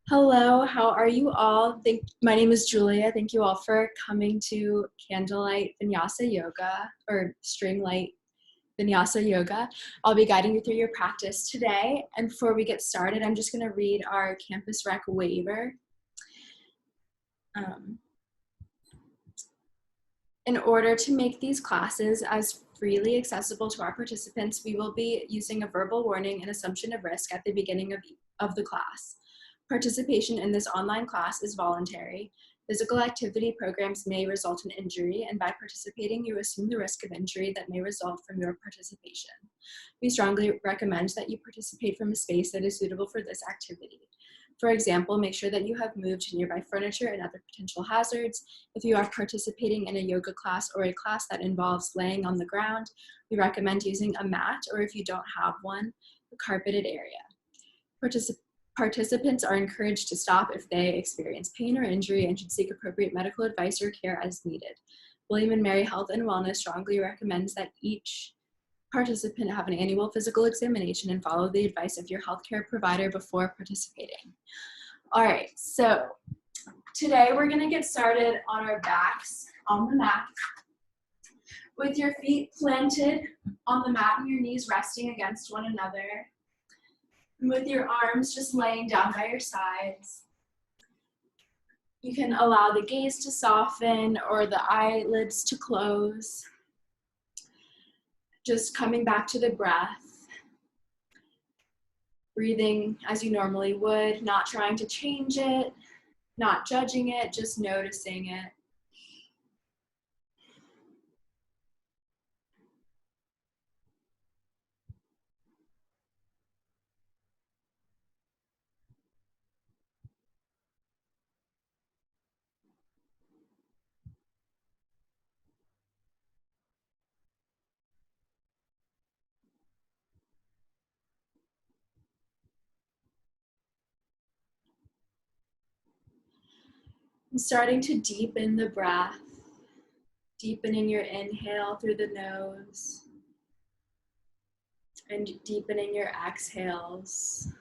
Hello, how are you all? My name is Julia. Thank you all for coming to Candlelight Vinyasa Yoga or String Light Vinyasa Yoga. I'll be guiding you through your practice today. And before we get started, I'm just going to read our Campus Rec waiver. In order to make these classes as freely accessible to our participants, we will be using a verbal warning and assumption of risk at the beginning of the class. Participation in this online class is voluntary. Physical activity programs may result in injury, and by participating, you assume the risk of injury that may result from your participation. We strongly recommend that you participate from a space that is suitable for this activity. For example, make sure that you have moved nearby furniture and other potential hazards. If you are participating in a yoga class or a class that involves laying on the ground, we recommend using a mat, or if you don't have one, a carpeted area. Participants are encouraged to stop if they experience pain or injury and should seek appropriate medical advice or care as needed. William & Mary Health and Wellness strongly recommends that each participant have an annual physical examination and follow the advice of your healthcare provider before participating. All right, so today we're gonna get started on our backs on the mat with your feet planted on the mat and your knees resting against one another. And with your arms just laying down by your sides. You can allow the gaze to soften or the eyelids to close. Just coming back to the breath. Breathing as you normally would, not trying to change it, not judging it, just noticing it. And starting to deepen the breath, deepening your inhale through the nose and deepening your exhales.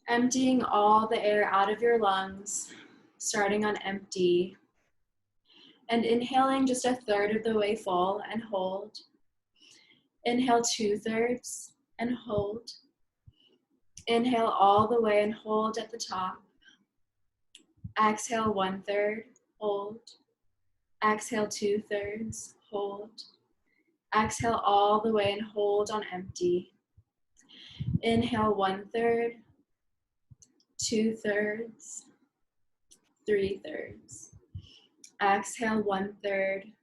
Emptying all the air out of your lungs, starting on empty. And inhaling just 1/3 of the way full and hold. Inhale 2/3 and hold. Inhale all the way and hold at the top. Exhale 1/3, hold. Exhale 2/3, hold. Exhale all the way and hold on empty. Inhale 1/3, 2/3, 3/3. Exhale 1/3,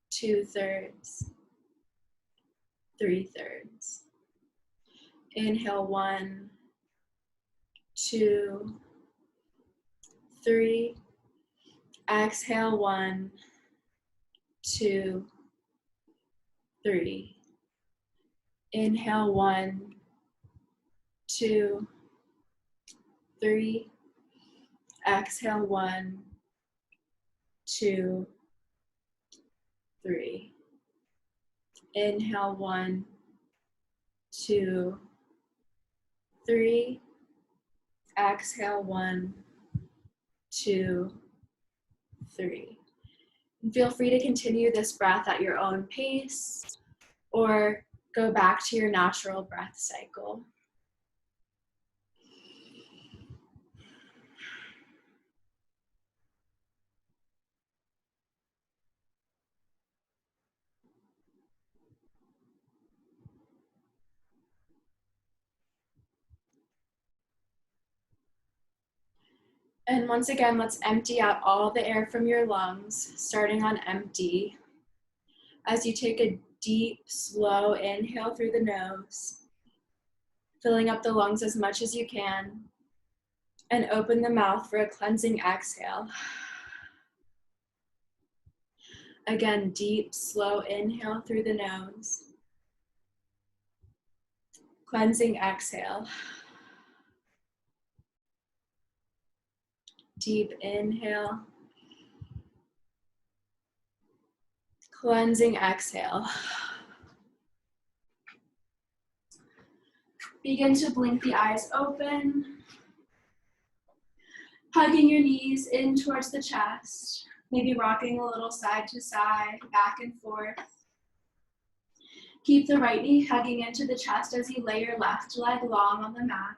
2/3, 3/3. Inhale 1, 2, 3. Exhale 1, 2, 3. Inhale 1, 2, 3. Exhale 1, 2, 3. Inhale 1, 2, 3. Exhale 1, 2, 3. And feel free to continue this breath at your own pace or go back to your natural breath cycle. And once again, let's empty out all the air from your lungs, starting on empty. As you take a deep, slow inhale through the nose, filling up the lungs as much as you can, and open the mouth for a cleansing exhale. Again, deep, slow inhale through the nose, cleansing exhale. Deep inhale. Cleansing exhale. Begin to blink the eyes open. Hugging your knees in towards the chest. Maybe rocking a little side to side, back and forth. Keep the right knee hugging into the chest as you lay your left leg long on the mat.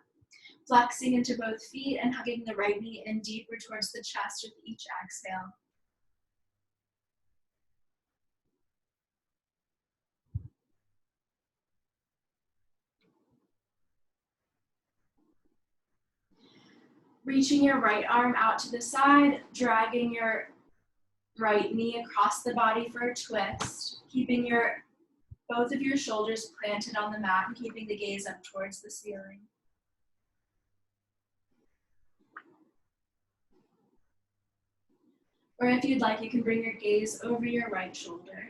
Flexing into both feet and hugging the right knee in deeper towards the chest with each exhale. Reaching your right arm out to the side, dragging your right knee across the body for a twist, keeping both of your shoulders planted on the mat and keeping the gaze up towards the ceiling. Or if you'd like, you can bring your gaze over your right shoulder.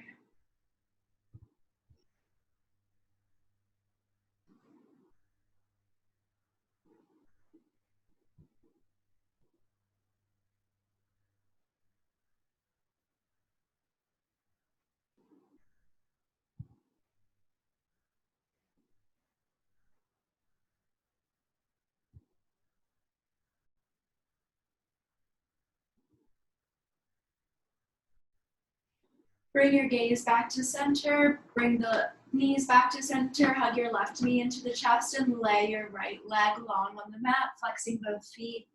Bring your gaze back to center, bring the knees back to center, hug your left knee into the chest and lay your right leg long on the mat, flexing both feet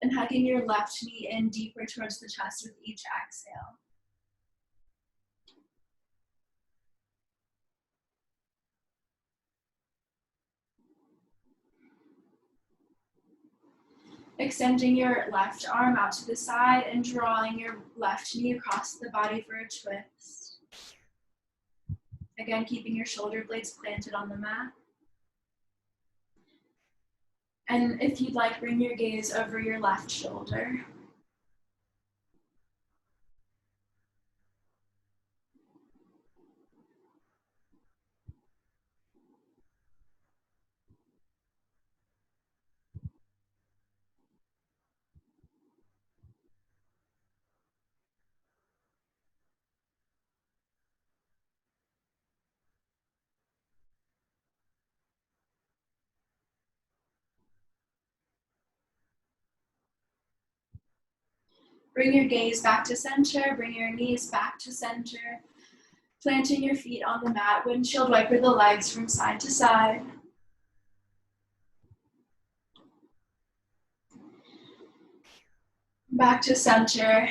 and hugging your left knee in deeper towards the chest with each exhale. Extending your left arm out to the side and drawing your left knee across the body for a twist. Again, keeping your shoulder blades planted on the mat. And if you'd like, bring your gaze over your left shoulder. Bring your gaze back to center, bring your knees back to center, planting your feet on the mat, windshield wiper the legs from side to side. Back to center,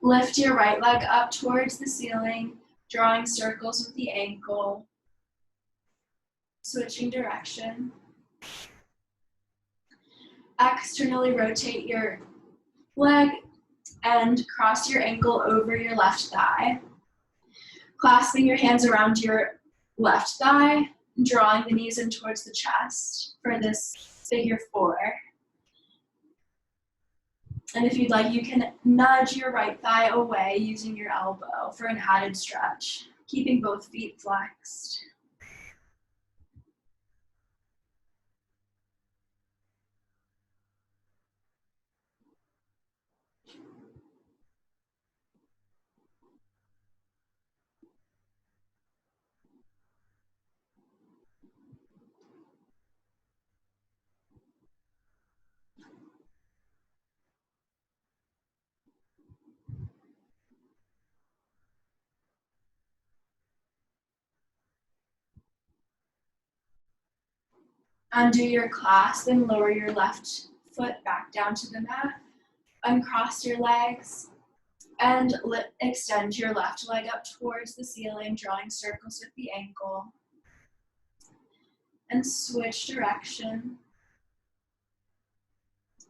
lift your right leg up towards the ceiling, drawing circles with the ankle, switching direction. Externally rotate your leg and cross your ankle over your left thigh. Clasping your hands around your left thigh, drawing the knees in towards the chest for this figure 4. And if you'd like, you can nudge your right thigh away using your elbow for an added stretch, keeping both feet flexed. Undo your clasp and lower your left foot back down to the mat. Uncross your legs and extend your left leg up towards the ceiling, drawing circles with the ankle. And switch direction.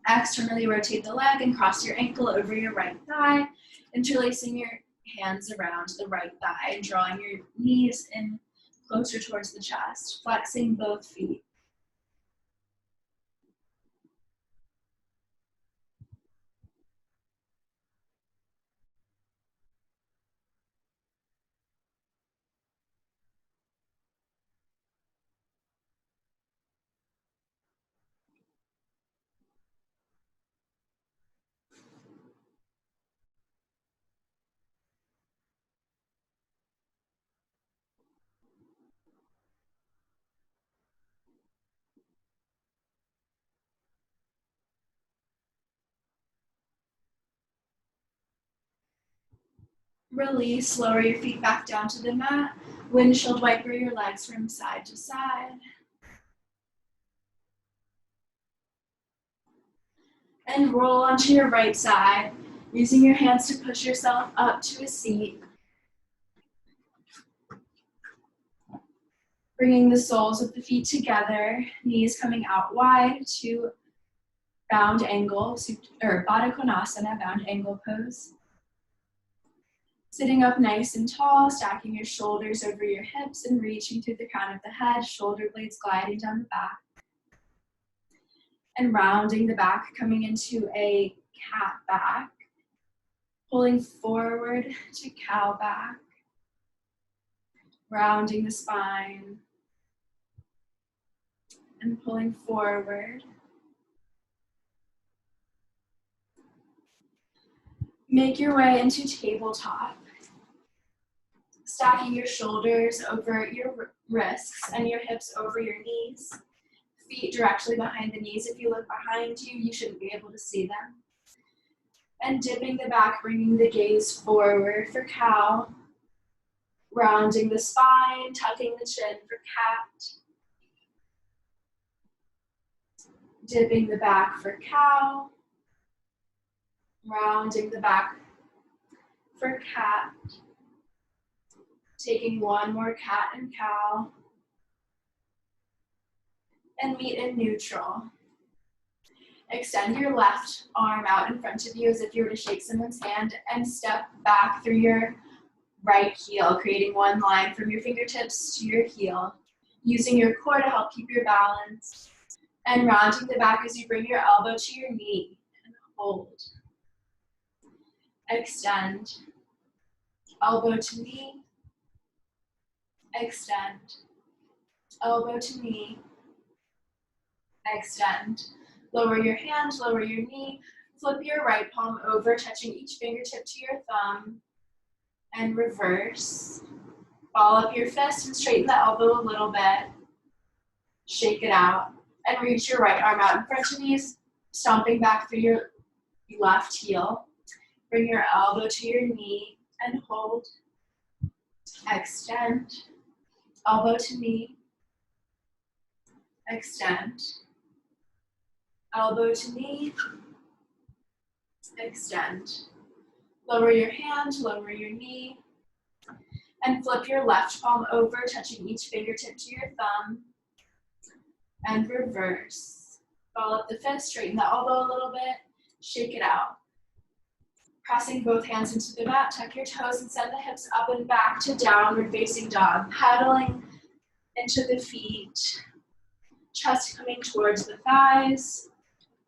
Externally rotate the leg and cross your ankle over your right thigh, interlacing your hands around the right thigh and drawing your knees in closer towards the chest, flexing both feet. Release, lower your feet back down to the mat. Windshield wiper your legs from side to side. And roll onto your right side, using your hands to push yourself up to a seat. Bringing the soles of the feet together, knees coming out wide to bound angle, or Baddha Konasana, bound angle pose. Sitting up nice and tall, stacking your shoulders over your hips and reaching through the crown of the head, shoulder blades gliding down the back. And rounding the back, coming into a cat back. Pulling forward to cow back. Rounding the spine. And pulling forward. Make your way into tabletop. Stacking your shoulders over your wrists and your hips over your knees. Feet directly behind the knees. If you look behind you, you shouldn't be able to see them. And dipping the back, bringing the gaze forward for cow. Rounding the spine, tucking the chin for cat. Dipping the back for cow. Rounding the back for cat. Taking one more cat and cow. And meet in neutral. Extend your left arm out in front of you as if you were to shake someone's hand and step back through your right heel, creating one line from your fingertips to your heel, using your core to help keep your balance. And rounding the back as you bring your elbow to your knee and hold. Extend. Elbow to knee. Extend. Elbow to knee. Extend. Lower your hand, lower your knee. Flip your right palm over, touching each fingertip to your thumb. And reverse. Ball up your fist and straighten the elbow a little bit. Shake it out. And reach your right arm out in front of you, stomping back through your left heel. Bring your elbow to your knee and hold. Extend. Elbow to knee. Extend. Elbow to knee. Extend. Lower your hand, lower your knee. And flip your left palm over, touching each fingertip to your thumb. And reverse. Ball up the fist, straighten the elbow a little bit. Shake it out. Pressing both hands into the mat, tuck your toes and send the hips up and back to downward facing dog. Paddling into the feet. Chest coming towards the thighs.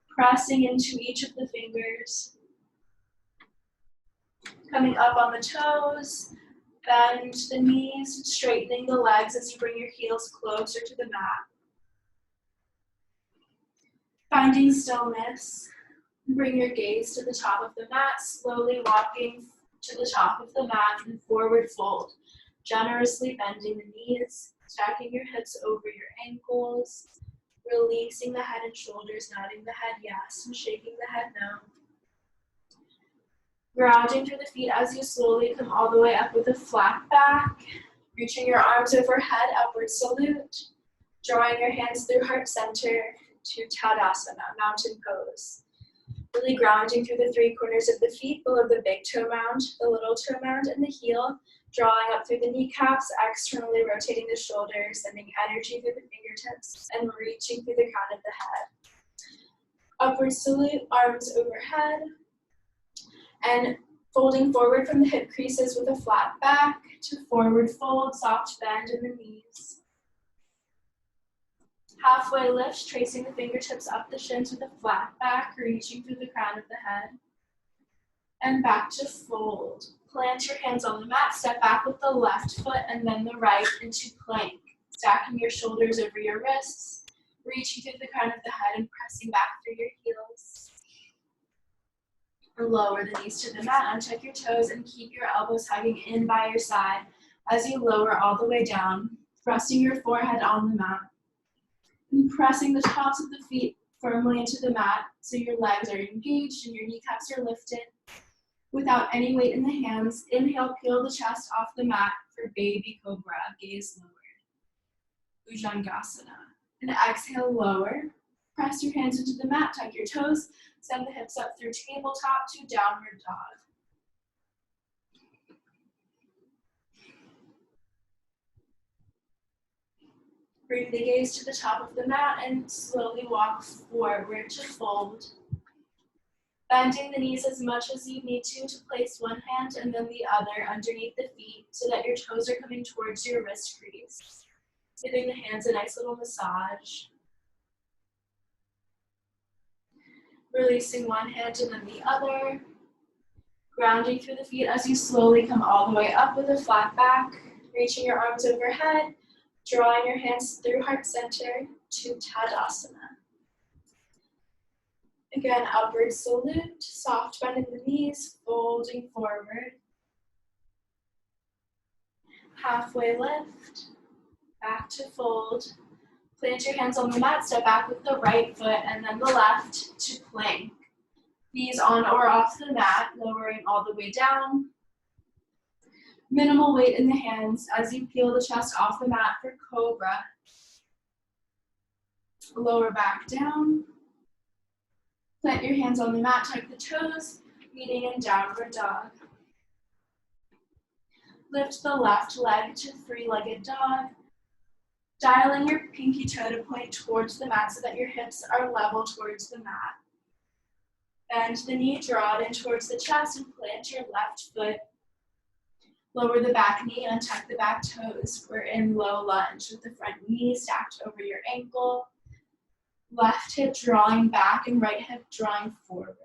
Pressing into each of the fingers. Coming up on the toes. Bend the knees, straightening the legs as you bring your heels closer to the mat. Finding stillness. Bring your gaze to the top of the mat, slowly walking to the top of the mat and forward fold. Generously bending the knees, stacking your hips over your ankles, releasing the head and shoulders, nodding the head yes, and shaking the head no. Grounding through the feet as you slowly come all the way up with a flat back, reaching your arms overhead, upward salute, drawing your hands through heart center to Tadasana, mountain pose. Really grounding through the three corners of the feet, below the big toe mound, the little toe mound, and the heel, drawing up through the kneecaps, externally rotating the shoulders, sending energy through the fingertips, and reaching through the crown of the head. Upward salute, arms overhead, and folding forward from the hip creases with a flat back to forward fold, soft bend in the knees. Halfway lift, tracing the fingertips up the shins with a flat back, reaching through the crown of the head. And back to fold. Plant your hands on the mat, step back with the left foot and then the right into plank. Stacking your shoulders over your wrists, reaching through the crown of the head and pressing back through your heels. Lower the knees to the mat, untuck your toes and keep your elbows hugging in by your side as you lower all the way down, resting your forehead on the mat. And pressing the tops of the feet firmly into the mat so your legs are engaged and your kneecaps are lifted. Without any weight in the hands, inhale, peel the chest off the mat for baby cobra, gaze lowered. Bhujangasana. And exhale, lower. Press your hands into the mat, tuck your toes, send the hips up through tabletop to downward dog. Bring the gaze to the top of the mat and slowly walk forward to fold. Bending the knees as much as you need to place one hand and then the other underneath the feet so that your toes are coming towards your wrist crease. Giving the hands a nice little massage. Releasing one hand and then the other. Grounding through the feet as you slowly come all the way up with a flat back. Reaching your arms overhead. Drawing your hands through heart center to Tadasana. Again, upward salute, soft bend in the knees, folding forward. Halfway lift, back to fold. Plant your hands on the mat, step back with the right foot and then the left to plank. Knees on or off the mat, lowering all the way down. Minimal weight in the hands as you peel the chest off the mat for Cobra. Lower back down. Plant your hands on the mat, tuck the toes, meeting in downward dog. Lift the left leg to three-legged dog. Dialing your pinky toe to point towards the mat so that your hips are level towards the mat. Bend the knee, draw it in towards the chest and plant your left foot. Lower the back knee and tuck the back toes. We're in low lunge with the front knee stacked over your ankle. Left hip drawing back and right hip drawing forward.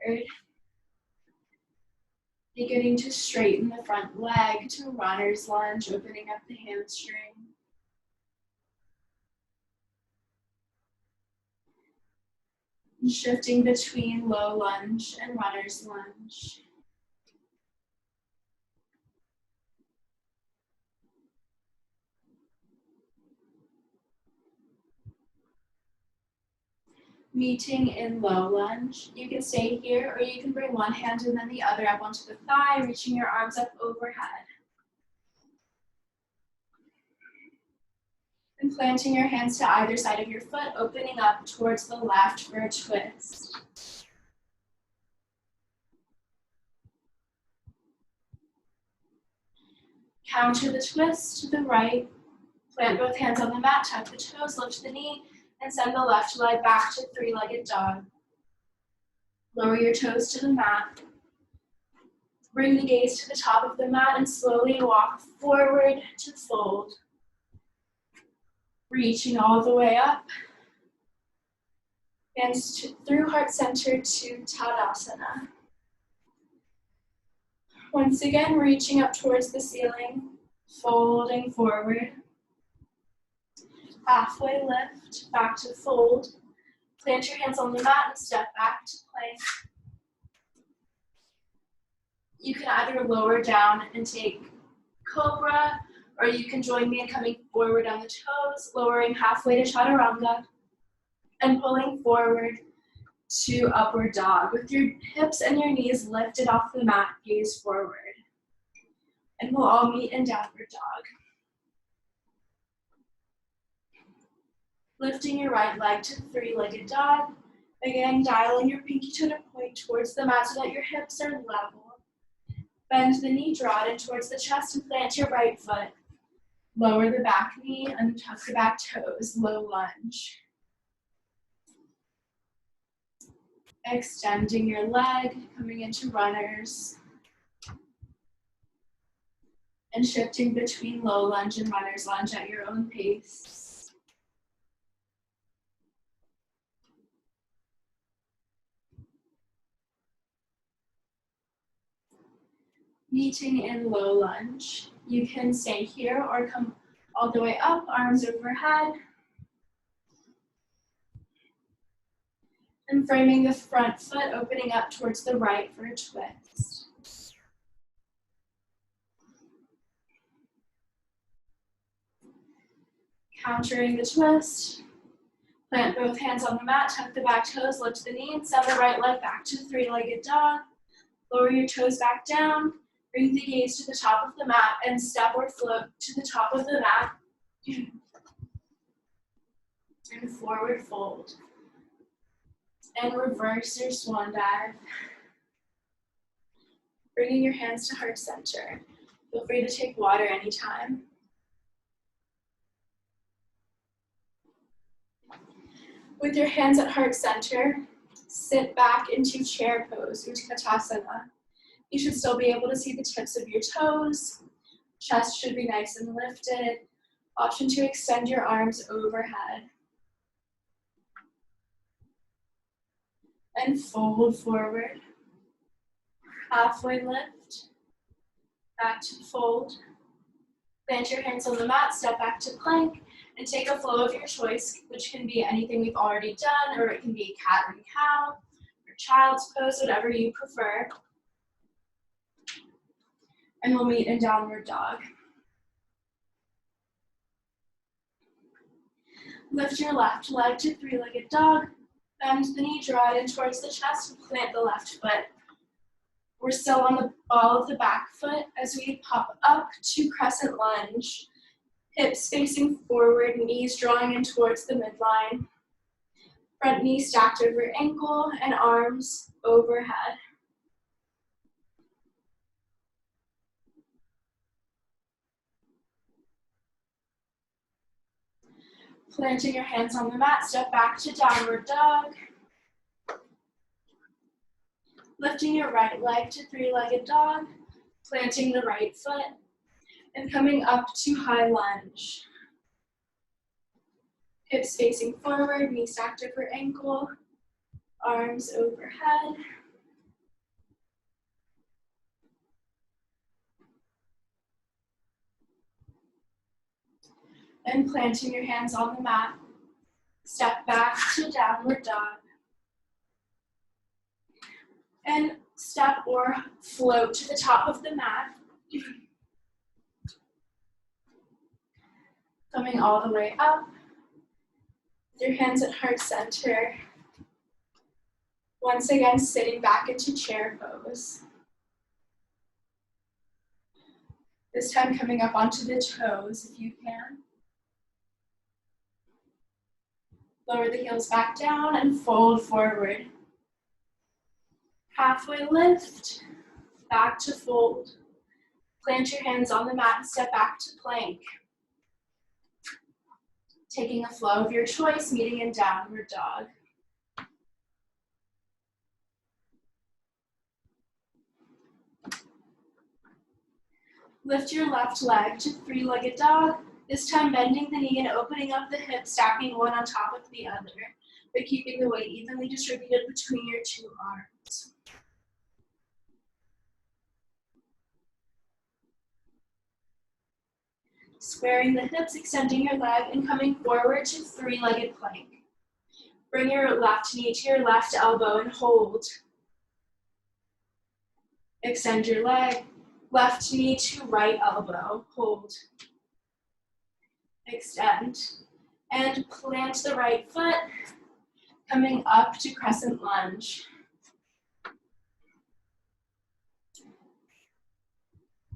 Beginning to straighten the front leg to runner's lunge, opening up the hamstring. And shifting between low lunge and runner's lunge. Meeting in low lunge. You can stay here or you can bring one hand and then the other up onto the thigh, reaching your arms up overhead. And planting your hands to either side of your foot, opening up towards the left for a twist. Counter the twist to the right. Plant both hands on the mat, tuck the toes, lift the knee, and send the left leg back to three-legged dog. Lower your toes to the mat. Bring the gaze to the top of the mat and slowly walk forward to fold. Reaching all the way up. Hands through heart center to Tadasana. Once again, reaching up towards the ceiling, folding forward. Halfway lift, back to fold. Plant your hands on the mat and step back to plank. You can either lower down and take Cobra, or you can join me in coming forward on the toes, lowering halfway to Chaturanga, and pulling forward to upward dog. With your hips and your knees lifted off the mat, gaze forward. And we'll all meet in downward dog. Lifting your right leg to three-legged dog. Again, dialing your pinky toe to point towards the mat so that your hips are level. Bend the knee, draw it in towards the chest and plant your right foot. Lower the back knee and tuck the back toes, low lunge. Extending your leg, coming into runners. And shifting between low lunge and runner's lunge at your own pace. Meeting in low lunge. You can stay here or come all the way up, arms overhead. And framing the front foot, opening up towards the right for a twist. Countering the twist. Plant both hands on the mat, tuck the back toes, lift the knee, and send the right leg back to three-legged dog. Lower your toes back down. Bring the gaze to the top of the mat and step or float to the top of the mat. And forward fold. And reverse your swan dive. Bringing your hands to heart center. Feel free to take water anytime. With your hands at heart center, sit back into chair pose, Tadasana. You should still be able to see the tips of your toes. Chest should be nice and lifted. Option to extend your arms overhead. And fold forward. Halfway lift. Back to fold. Plant your hands on the mat, step back to plank, and take a flow of your choice, which can be anything we've already done, or it can be cat and cow, or child's pose, whatever you prefer. And we'll meet in downward dog. Lift your left leg to three-legged dog. Bend the knee, draw it in towards the chest, and plant the left foot. We're still on the ball of the back foot as we pop up to Crescent Lunge. Hips facing forward, knees drawing in towards the midline. Front knee stacked over ankle and arms overhead. Planting your hands on the mat, step back to downward dog. Lifting your right leg to three-legged dog, planting the right foot, and coming up to high lunge. Hips facing forward, knee stacked over ankle, arms overhead. And planting your hands on the mat, step back to downward dog. And step or float to the top of the mat. Coming all the way up. With your hands at heart center. Once again, sitting back into chair pose. This time coming up onto the toes if you can. Lower the heels back down and fold forward. Halfway lift, back to fold. Plant your hands on the mat and step back to plank. Taking a flow of your choice, meeting in downward dog. Lift your left leg to three-legged dog, this time bending the knee and opening up the hips, stacking one on top of the other, but keeping the weight evenly distributed between your two arms. Squaring the hips, extending your leg, and coming forward to three-legged plank. Bring your left knee to your left elbow and hold. Extend your leg, left knee to right elbow, hold. Extend, and plant the right foot, coming up to Crescent Lunge.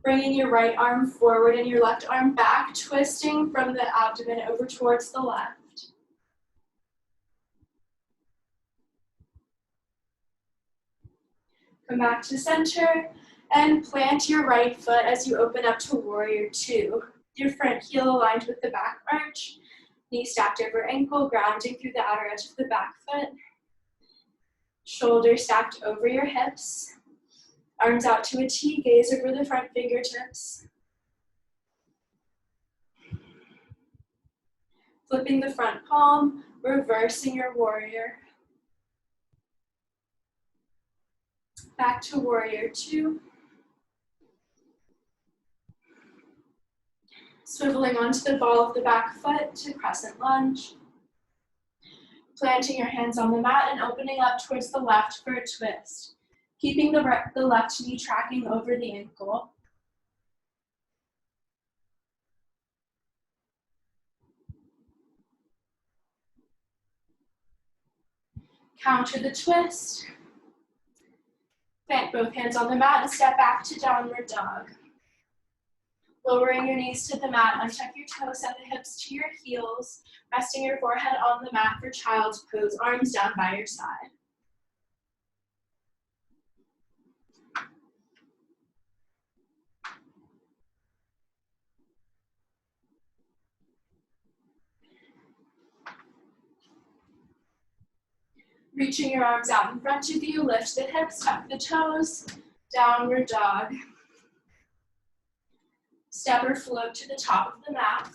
Bringing your right arm forward and your left arm back, twisting from the abdomen over towards the left. Come back to center and plant your right foot as you open up to Warrior Two. Your front heel aligned with the back arch, knee stacked over ankle, grounding through the outer edge of the back foot. Shoulders stacked over your hips. Arms out to a T, gaze over the front fingertips. Flipping the front palm, reversing your warrior. Back to Warrior Two. Swiveling onto the ball of the back foot to Crescent Lunge. Planting your hands on the mat and opening up towards the left for a twist. Keeping the left knee tracking over the ankle. Counter the twist. Plant both hands on the mat and step back to downward dog. Lowering your knees to the mat, untuck your toes, send the hips to your heels, resting your forehead on the mat for child's pose, arms down by your side. Reaching your arms out in front of you, lift the hips, tuck the toes, downward dog. Step or float to the top of the mat.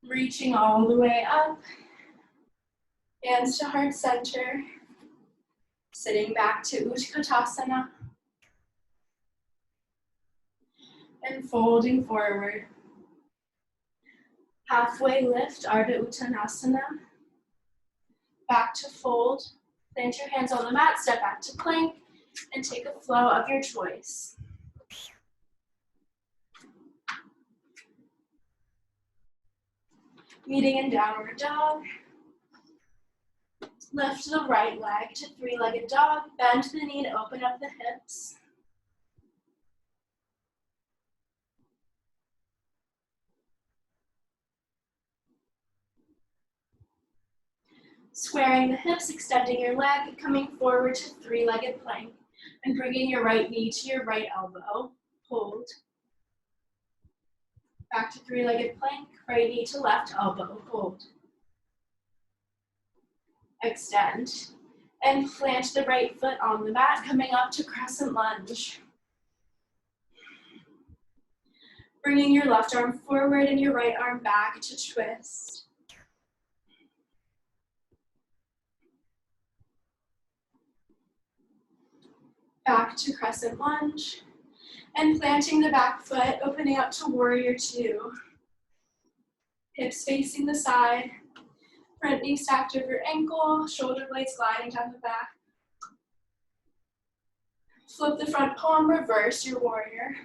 Reaching all the way up. Hands to heart center. Sitting back to Utkatasana. And folding forward. Halfway lift, Ardha Uttanasana. Back to fold. Plant your hands on the mat, step back to plank, and take a flow of your choice. Meeting in downward dog. Lift the right leg to three-legged dog. Bend the knee to open up the hips. Squaring the hips, extending your leg, coming forward to three-legged plank, and bringing your right knee to your right elbow. Hold. Back to three-legged plank, right knee to left elbow. Hold. Extend. And plant the right foot on the mat, coming up to Crescent Lunge. Bringing your left arm forward and your right arm back to twist. Back to Crescent Lunge. And planting the back foot, opening up to Warrior Two. Hips facing the side. Front knee stacked over your ankle, shoulder blades gliding down the back. Flip the front palm, reverse your warrior.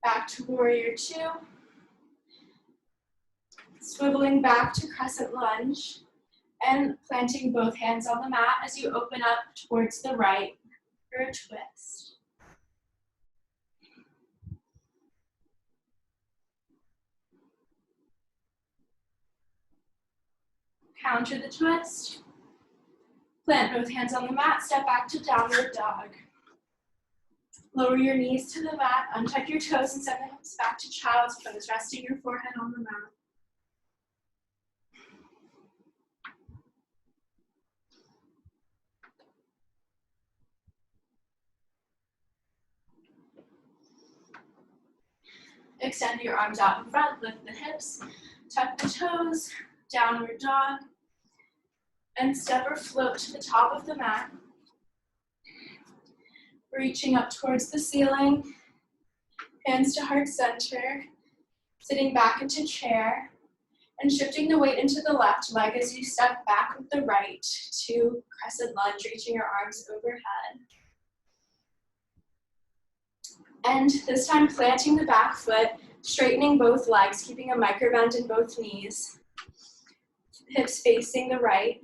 Back to Warrior Two. Swiveling back to Crescent Lunge and planting both hands on the mat as you open up towards the right for a twist. Counter the twist. Plant both hands on the mat, step back to downward dog. Lower your knees to the mat, untuck your toes and send the hips back to child's pose, resting your forehead on the mat. Extend your arms out in front, lift the hips, tuck the toes, downward dog, and step or float to the top of the mat. Reaching up towards the ceiling, hands to heart center, sitting back into chair, and shifting the weight into the left leg as you step back with the right to Crescent Lunge, reaching your arms overhead. And this time planting the back foot, straightening both legs, keeping a micro bend in both knees. Hips facing the right,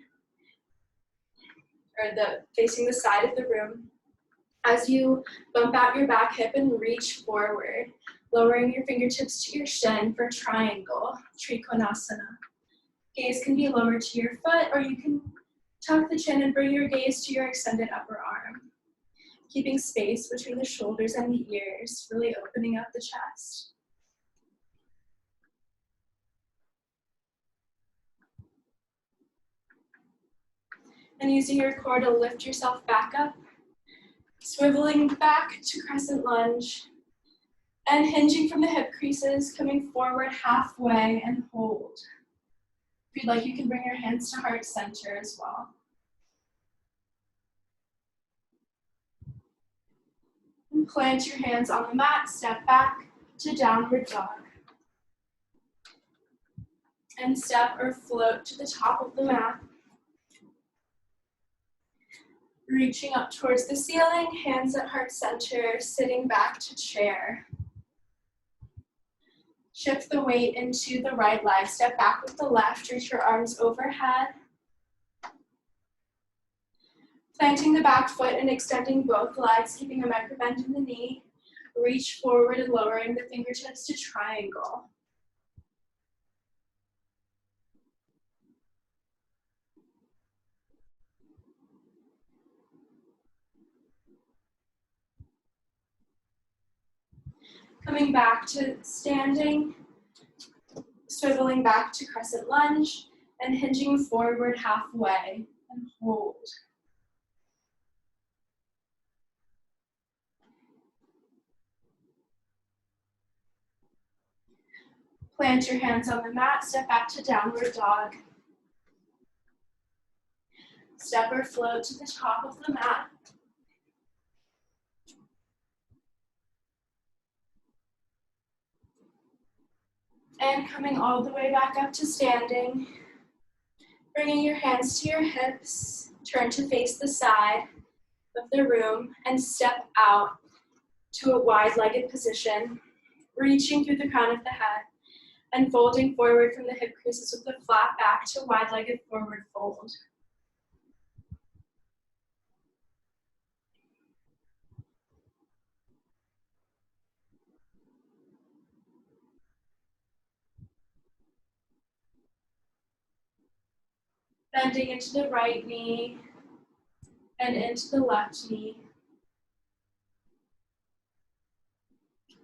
or facing the side of the room. As you bump out your back hip and reach forward, lowering your fingertips to your shin for triangle, Trikonasana. Gaze can be lowered to your foot, or you can tuck the chin and bring your gaze to your extended upper arm. Keeping space between the shoulders and the ears, really opening up the chest. And using your core to lift yourself back up, swiveling back to Crescent Lunge, and hinging from the hip creases, coming forward halfway and hold. If you'd like, you can bring your hands to heart center as well. And plant your hands on the mat, step back to downward dog. And step or float to the top of the mat. Reaching up towards the ceiling, hands at heart center, sitting back to chair. Shift the weight into the right leg. Step back with the left. Reach your arms overhead. Planting the back foot and extending both legs, keeping a micro bend in the knee. Reach forward and lowering the fingertips to triangle. Coming back to standing, swiveling back to crescent lunge, and hinging forward halfway, and hold. Plant your hands on the mat, step back to downward dog. Step or float to the top of the mat. And coming all the way back up to standing. Bringing your hands to your hips, turn to face the side of the room and step out to a wide-legged position, reaching through the crown of the head and folding forward from the hip creases with a flat back to wide-legged forward fold. Bending into the right knee and into the left knee.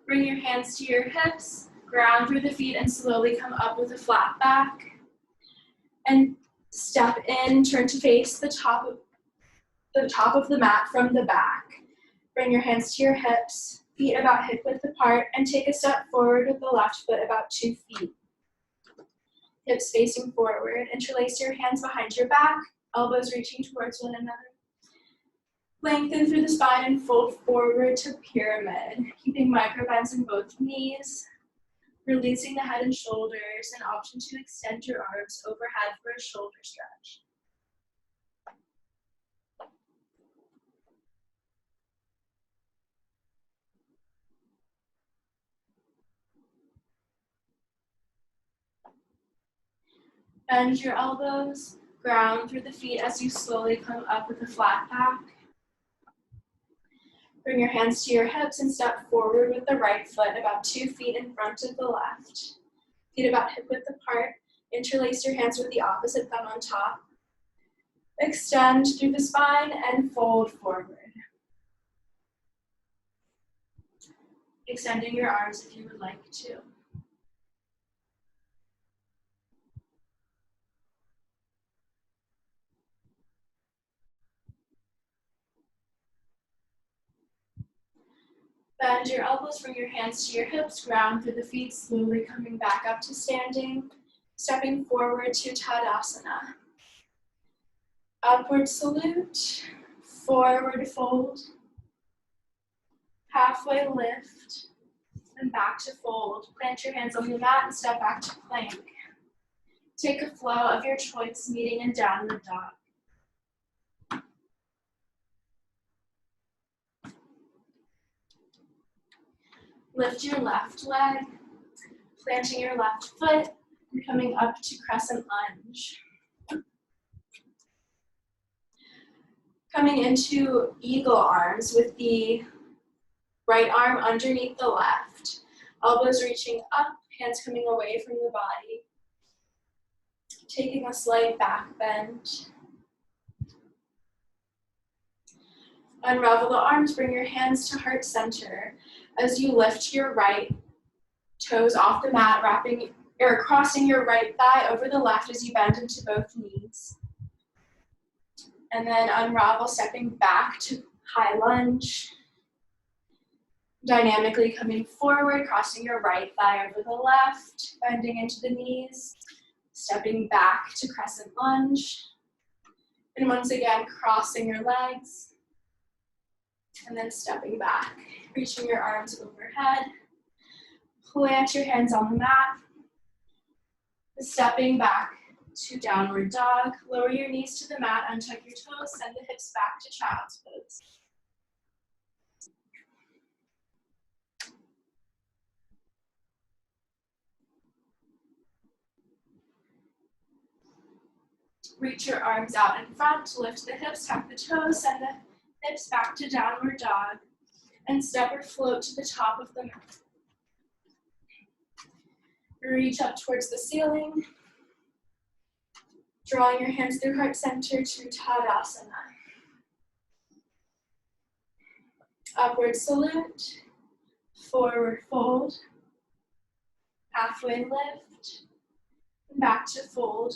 Bring your hands to your hips, ground through the feet and slowly come up with a flat back. And step in, turn to face the top of the mat from the back. Bring your hands to your hips, feet about hip width apart, and take a step forward with the left foot about 2 feet. Hips facing forward. Interlace your hands behind your back, elbows reaching towards one another. Lengthen through the spine and fold forward to pyramid, keeping micro bends in both knees. Releasing the head and shoulders, an option to extend your arms overhead for a shoulder stretch. Bend your elbows, ground through the feet as you slowly come up with a flat back. Bring your hands to your hips and step forward with the right foot about 2 feet in front of the left. Feet about hip width apart. Interlace your hands with the opposite thumb on top. Extend through the spine and fold forward. Extending your arms if you would like to. Bend your elbows, bring your hands to your hips, ground through the feet, slowly coming back up to standing, stepping forward to Tadasana. Upward salute, forward fold, halfway lift, and back to fold. Plant your hands on the mat and step back to plank. Take a flow of your choice, meeting in downward dog. Lift your left leg, planting your left foot, and coming up to crescent lunge. Coming into eagle arms with the right arm underneath the left. Elbows reaching up, hands coming away from the body. Taking a slight back bend. Unravel the arms, bring your hands to heart center. As you lift your right toes off the mat, crossing your right thigh over the left as you bend into both knees. And then unravel, stepping back to high lunge. Dynamically coming forward, crossing your right thigh over the left, bending into the knees, stepping back to crescent lunge. And once again, crossing your legs, and then stepping back, reaching your arms overhead. Plant your hands on the mat, stepping back to downward dog. Lower your knees to the mat, untuck your toes, send the hips back to child's pose. Reach your arms out in front, lift the hips, tuck the toes, send the hips back to downward dog, and step or float to the top of the mat. Reach up towards the ceiling, drawing your hands through heart center to Tadasana. Upward salute, forward fold, halfway lift, back to fold.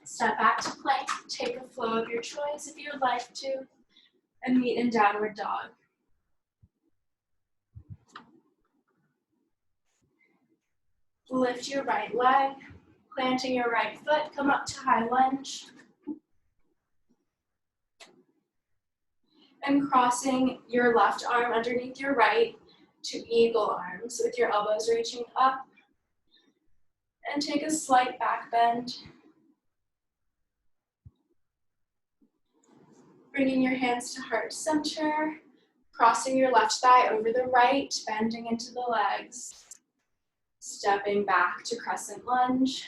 Step back to plank, take a flow of your choice if you would like to, and meet in downward dog. Lift your right leg, planting your right foot, come up to high lunge. And crossing your left arm underneath your right to eagle arms with your elbows reaching up. And take a slight back bend. Bringing your hands to heart center, crossing your left thigh over the right, bending into the legs. Stepping back to Crescent Lunge.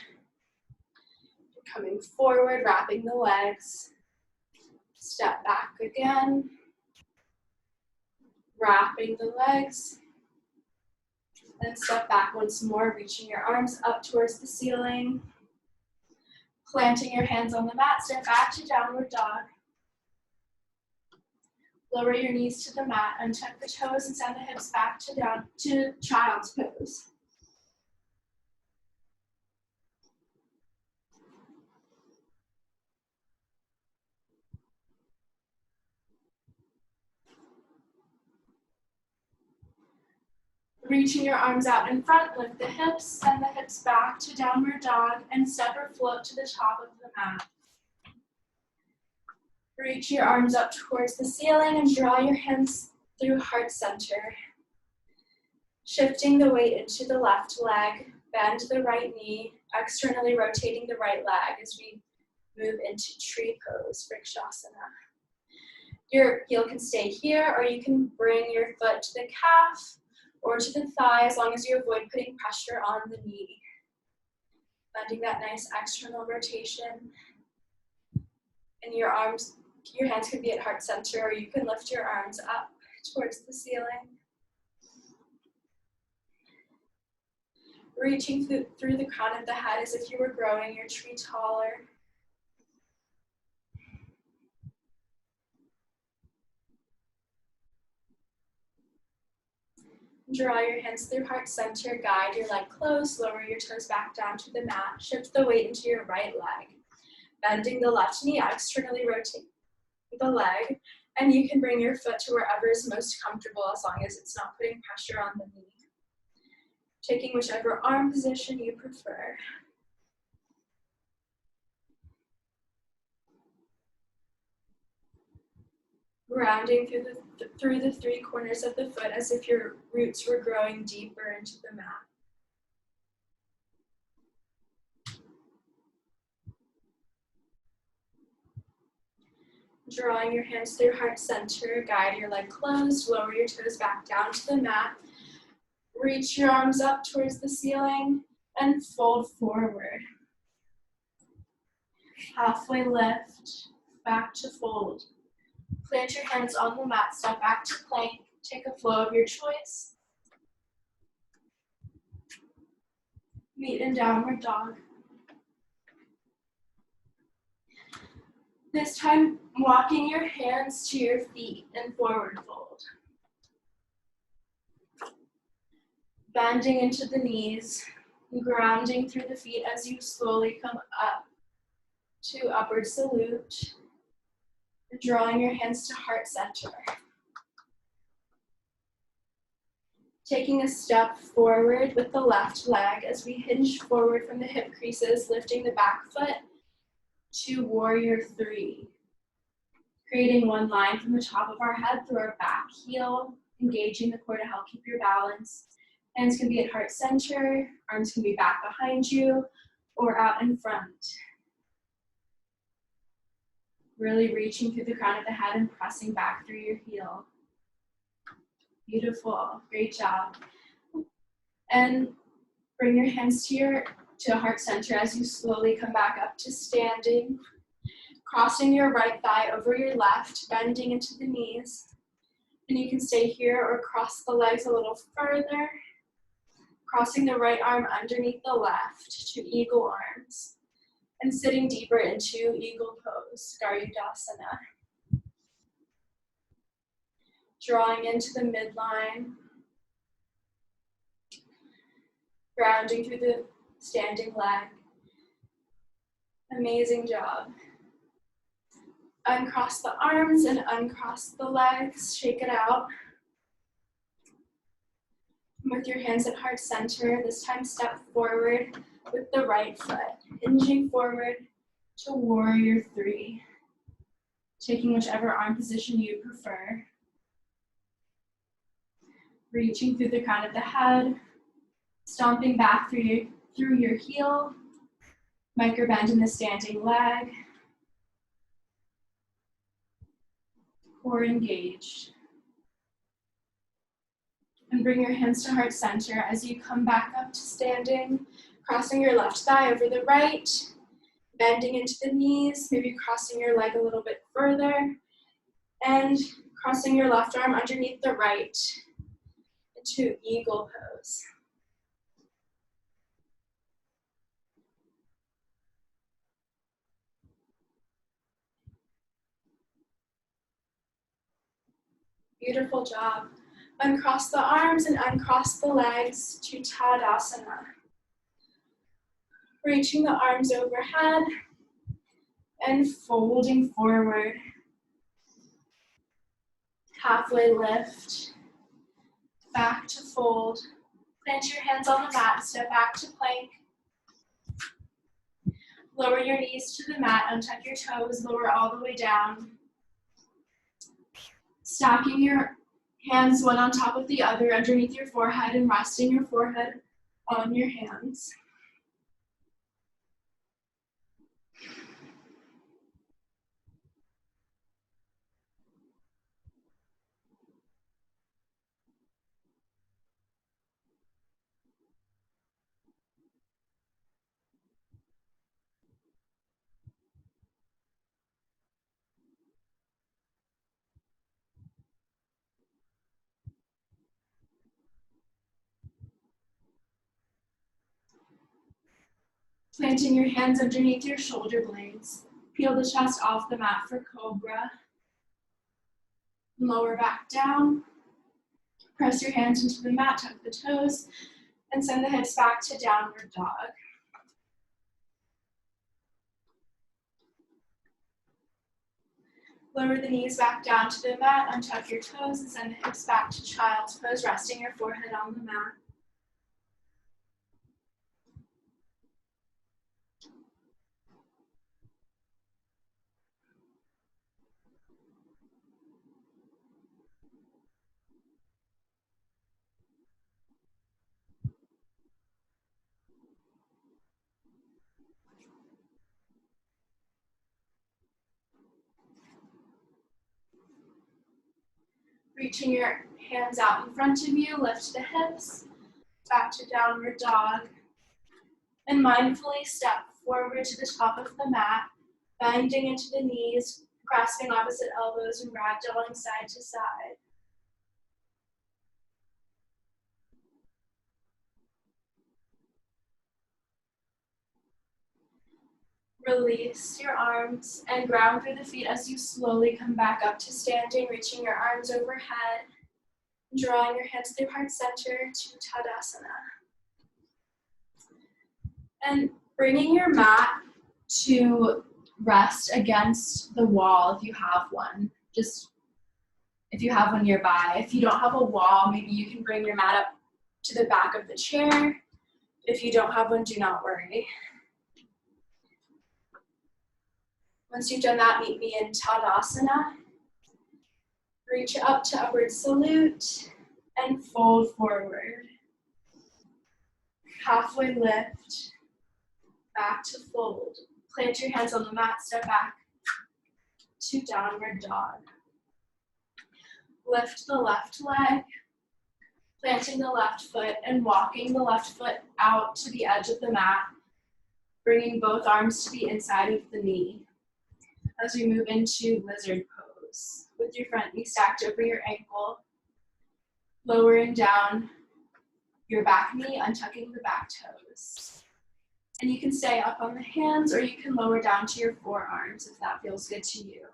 Coming forward, wrapping the legs. Step back again. Wrapping the legs. Then step back once more, reaching your arms up towards the ceiling. Planting your hands on the mat, step back to downward dog. Lower your knees to the mat, untuck the toes, and send the hips back to child's pose. Reaching your arms out in front, lift the hips, send the hips back to downward dog, and step or float to the top of the mat. Reach your arms up towards the ceiling and draw your hands through heart center. Shifting the weight into the left leg, bend the right knee, externally rotating the right leg as we move into tree pose, Rakshasana. Your heel can stay here, or you can bring your foot to the calf or to the thigh, as long as you avoid putting pressure on the knee. Finding that nice external rotation. And your hands could be at heart center, or you can lift your arms up towards the ceiling. Reaching through the crown of the head as if you were growing your tree taller. Draw your hands through heart center, guide your leg close, lower your toes back down to the mat, shift the weight into your right leg. Bending the left knee, externally rotate the leg, and you can bring your foot to wherever is most comfortable as long as it's not putting pressure on the knee. Taking whichever arm position you prefer. Grounding through the three corners of the foot as if your roots were growing deeper into the mat. Drawing your hands through heart center, guide your leg closed, lower your toes back down to the mat. Reach your arms up towards the ceiling and fold forward. Halfway lift, back to fold. Plant your hands on the mat, step back to plank, take a flow of your choice. Meet in downward dog. This time, walking your hands to your feet in forward fold. Bending into the knees, grounding through the feet as you slowly come up to upward salute. Drawing your hands to heart center. Taking a step forward with the left leg as we hinge forward from the hip creases, lifting the back foot to warrior three. Creating one line from the top of our head through our back heel, engaging the core to help keep your balance. Hands can be at heart center, arms can be back behind you, or out in front. Really reaching through the crown of the head and pressing back through your heel. Beautiful, great job. And bring your hands to your to heart center as you slowly come back up to standing. Crossing your right thigh over your left, bending into the knees. And you can stay here or cross the legs a little further. Crossing the right arm underneath the left to eagle arms. And sitting deeper into eagle pose, Garudasana. Drawing into the midline. Grounding through the standing leg. Amazing job. Uncross the arms and uncross the legs. Shake it out. With your hands at heart center, this time step forward with the right foot, hinging forward to warrior 3. Taking whichever arm position you prefer. Reaching through the crown of the head, stomping back through your heel, micro bend in the standing leg, core engaged. And bring your hands to heart center as you come back up to standing, crossing your left thigh over the right, bending into the knees, maybe crossing your leg a little bit further, and crossing your left arm underneath the right into eagle pose. Beautiful job. Uncross the arms and uncross the legs to Tadasana. Reaching the arms overhead and folding forward. Halfway lift, back to fold. Plant your hands on the mat, step back to plank. Lower your knees to the mat, untuck your toes, lower all the way down. Stacking your hands one on top of the other underneath your forehead and resting your forehead on your hands. Planting your hands underneath your shoulder blades. Peel the chest off the mat for Cobra. Lower back down. Press your hands into the mat, tuck the toes, and send the hips back to downward dog. Lower the knees back down to the mat, untuck your toes, and send the hips back to child's pose, resting your forehead on the mat. Reaching your hands out in front of you, lift the hips, back to downward dog. And mindfully step forward to the top of the mat, bending into the knees, grasping opposite elbows and ragdolling side to side. Release your arms and ground through the feet as you slowly come back up to standing, reaching your arms overhead, drawing your hands through heart center to Tadasana. And bringing your mat to rest against the wall if you have one. Just if you have one nearby. If you don't have a wall, maybe you can bring your mat up to the back of the chair. If you don't have one, do not worry. Once you've done that, meet me in Tadasana. Reach up to upward salute and fold forward. Halfway lift, back to fold. Plant your hands on the mat, step back to downward dog. Lift the left leg, planting the left foot and walking the left foot out to the edge of the mat, bringing both arms to the inside of the knee as we move into lizard pose. With your front knee stacked over your ankle, lowering down your back knee, untucking the back toes. And you can stay up on the hands or you can lower down to your forearms if that feels good to you.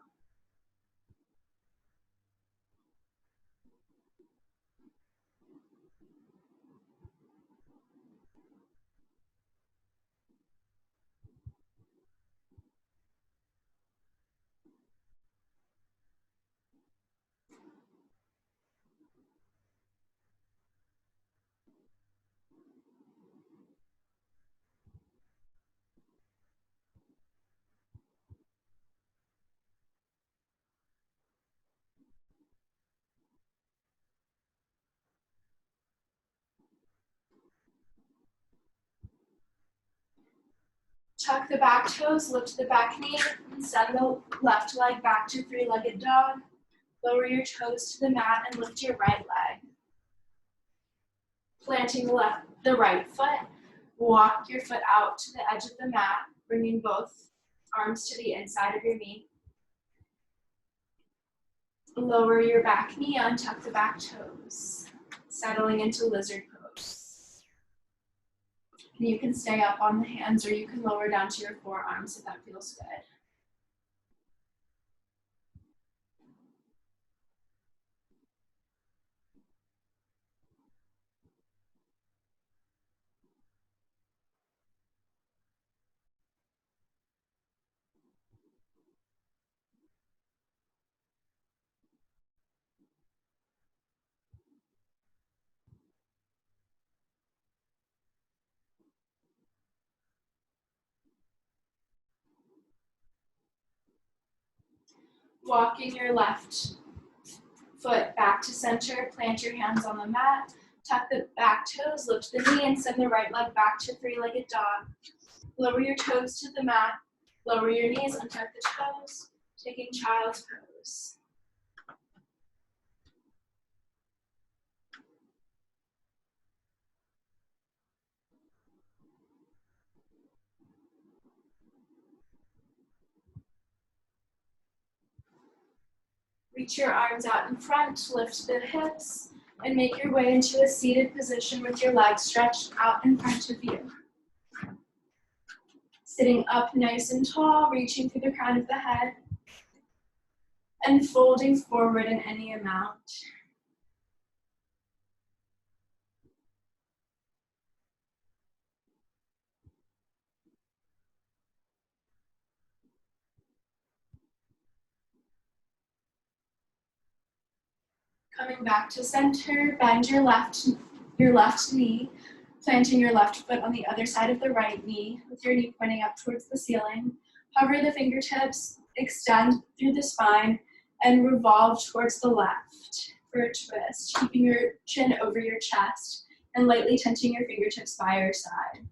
Tuck the back toes, lift the back knee, and send the left leg back to three-legged dog. Lower your toes to the mat and lift your right leg. Planting the right foot, walk your foot out to the edge of the mat, bringing both arms to the inside of your knee. Lower your back knee, untuck the back toes, settling into lizard pose. And you can stay up on the hands or you can lower down to your forearms if that feels good. Walking your left foot back to center, plant your hands on the mat, tuck the back toes, lift the knee, and send the right leg back to three-legged dog. Lower your toes to the mat, lower your knees, untuck the toes, taking child's pose. Reach your arms out in front, lift the hips, and make your way into a seated position with your legs stretched out in front of you. Sitting up nice and tall, reaching through the crown of the head, and folding forward in any amount. Coming back to center, bend your left knee, planting your left foot on the other side of the right knee with your knee pointing up towards the ceiling. Hover the fingertips, extend through the spine, and revolve towards the left for a twist, keeping your chin over your chest and lightly tenting your fingertips by your side.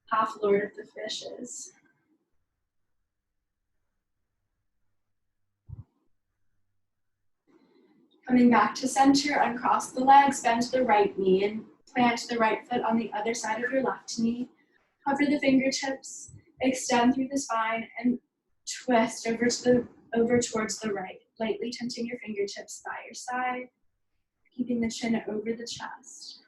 Half Lord of the Fishes. Coming back to center, uncross the legs, bend the right knee, and plant the right foot on the other side of your left knee. Hover the fingertips, extend through the spine, and twist over towards the right, lightly tenting your fingertips by your side, keeping the chin over the chest.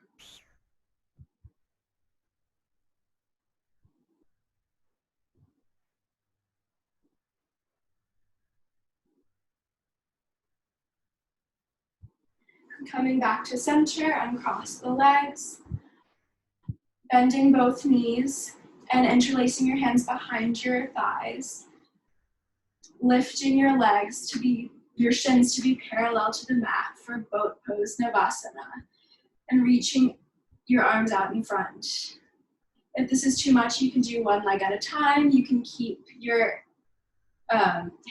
Coming back to center, uncross the legs, bending both knees, and interlacing your hands behind your thighs, lifting your legs your shins to be parallel to the mat for boat pose Shavasana, and reaching your arms out in front. If this is too much, you can do one leg at a time. You can keep your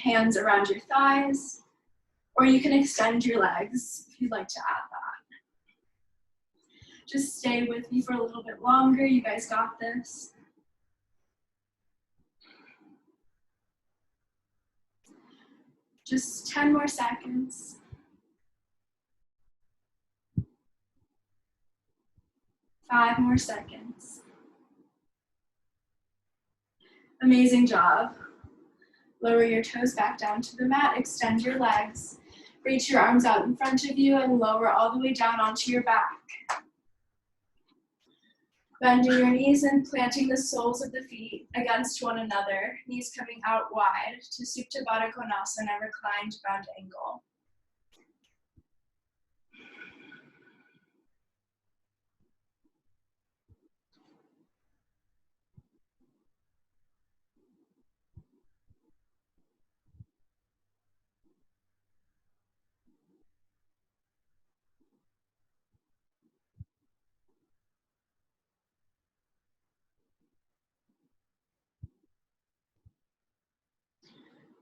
hands around your thighs, or you can extend your legs if you'd like to add that. Just stay with me for a little bit longer. You guys got this. Just 10 more seconds. 5 more seconds. Amazing job. Lower your toes back down to the mat, extend your legs. Reach your arms out in front of you and lower all the way down onto your back. Bending your knees and planting the soles of the feet against one another, knees coming out wide to Supta Baddha Konasana, reclined bound angle.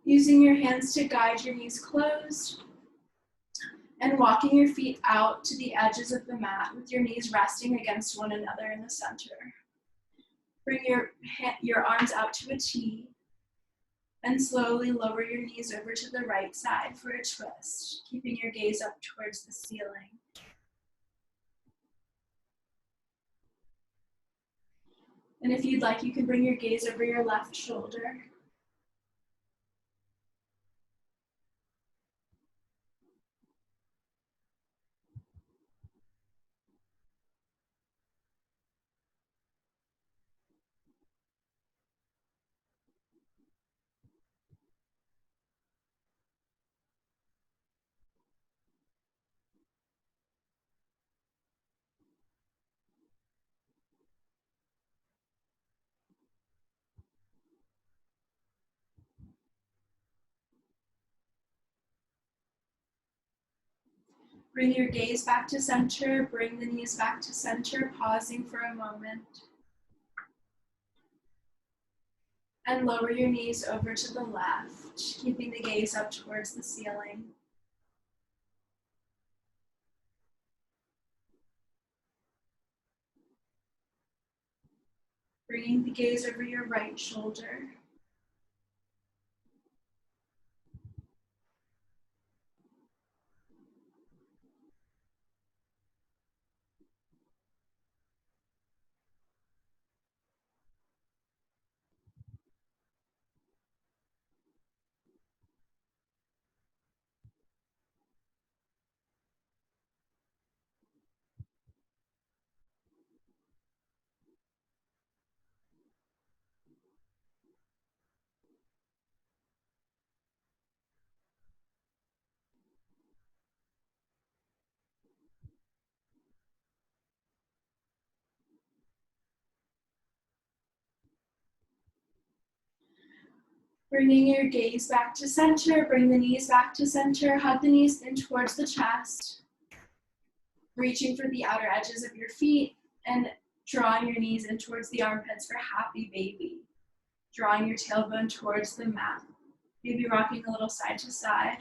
Using your hands to guide your knees closed and walking your feet out to the edges of the mat with your knees resting against one another in the center. Bring your arms out to a T and slowly lower your knees over to the right side for a twist, keeping your gaze up towards the ceiling. And if you'd like, you can bring your gaze over your left shoulder. Bring your gaze back to center, bring the knees back to center, pausing for a moment. And lower your knees over to the left, keeping the gaze up towards the ceiling. Bringing the gaze over your right shoulder. Bringing your gaze back to center, bring the knees back to center, hug the knees in towards the chest, reaching for the outer edges of your feet and drawing your knees in towards the armpits for happy baby. Drawing your tailbone towards the mat, maybe rocking a little side to side.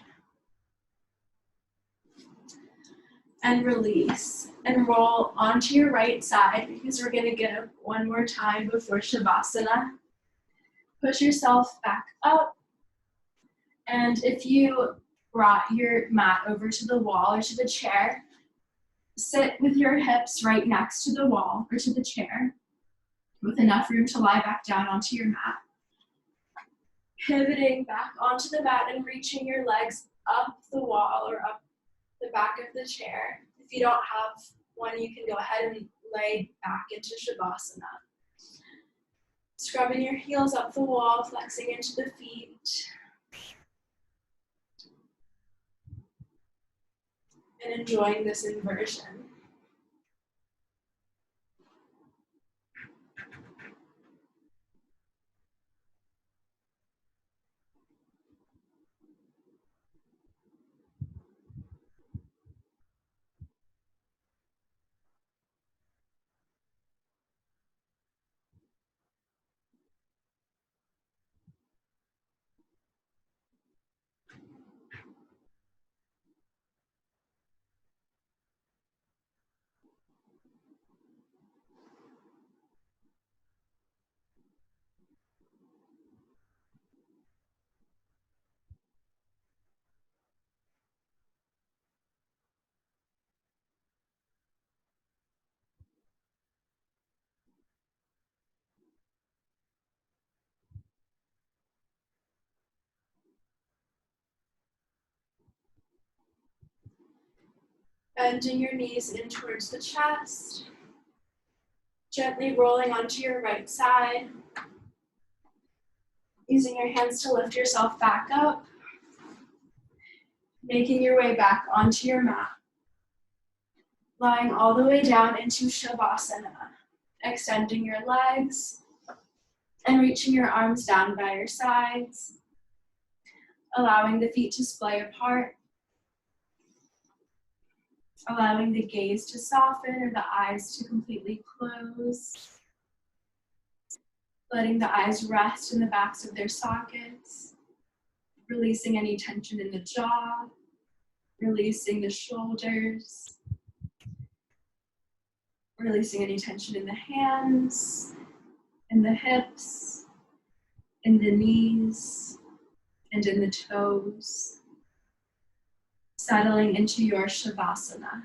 And release and roll onto your right side because we're gonna get up one more time before Shavasana. Push yourself back up. And if you brought your mat over to the wall or to the chair, sit with your hips right next to the wall or to the chair with enough room to lie back down onto your mat. Pivoting back onto the mat and reaching your legs up the wall or up the back of the chair. If you don't have one, you can go ahead and lay back into Shavasana. Scrubbing your heels up the wall, flexing into the feet. And enjoying this inversion. Bending your knees in towards the chest. Gently rolling onto your right side. Using your hands to lift yourself back up. Making your way back onto your mat. Lying all the way down into Shavasana. Extending your legs and reaching your arms down by your sides. Allowing the feet to splay apart. Allowing the gaze to soften or the eyes to completely close. Letting the eyes rest in the backs of their sockets. Releasing any tension in the jaw. Releasing the shoulders. Releasing any tension in the hands, in the hips, in the knees, and in the toes. Settling into your Shavasana.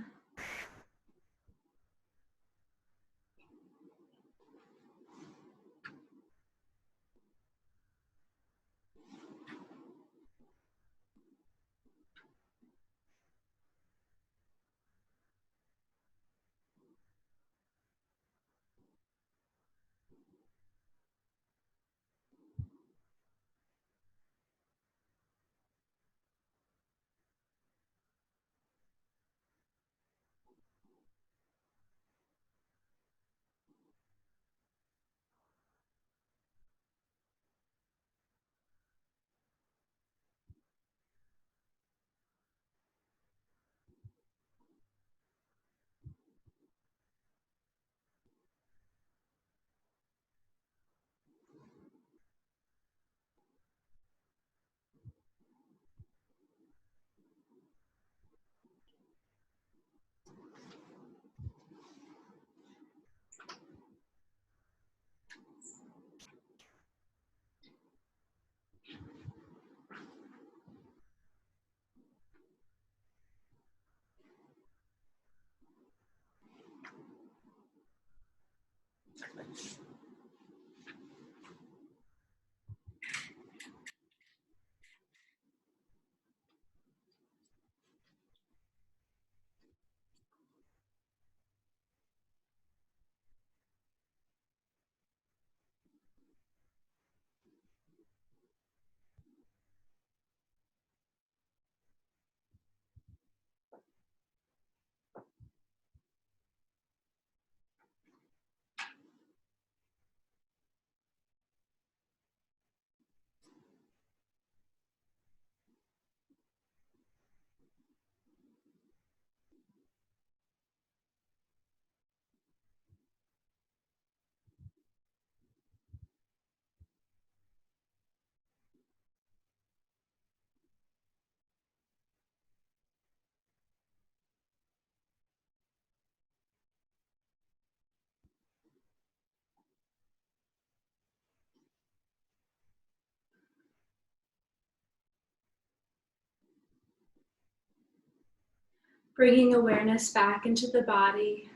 Bringing awareness back into the body.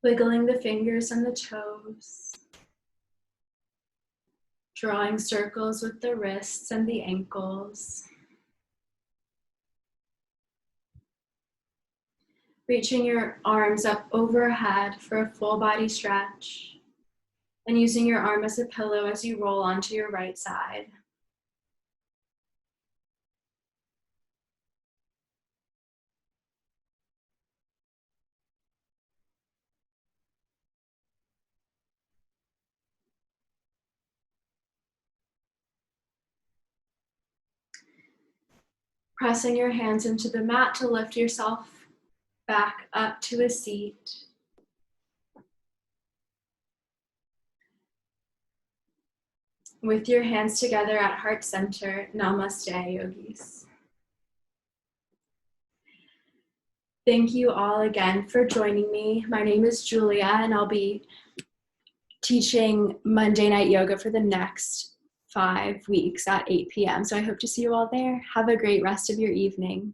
Wiggling the fingers and the toes. Drawing circles with the wrists and the ankles. Reaching your arms up overhead for a full body stretch. And using your arm as a pillow as you roll onto your right side. Pressing your hands into the mat to lift yourself back up to a seat. With your hands together at heart center, namaste, yogis. Thank you all again for joining me. My name is Julia, and I'll be teaching Monday night yoga for the next 5 weeks at 8 p.m. So I hope to see you all there. Have a great rest of your evening.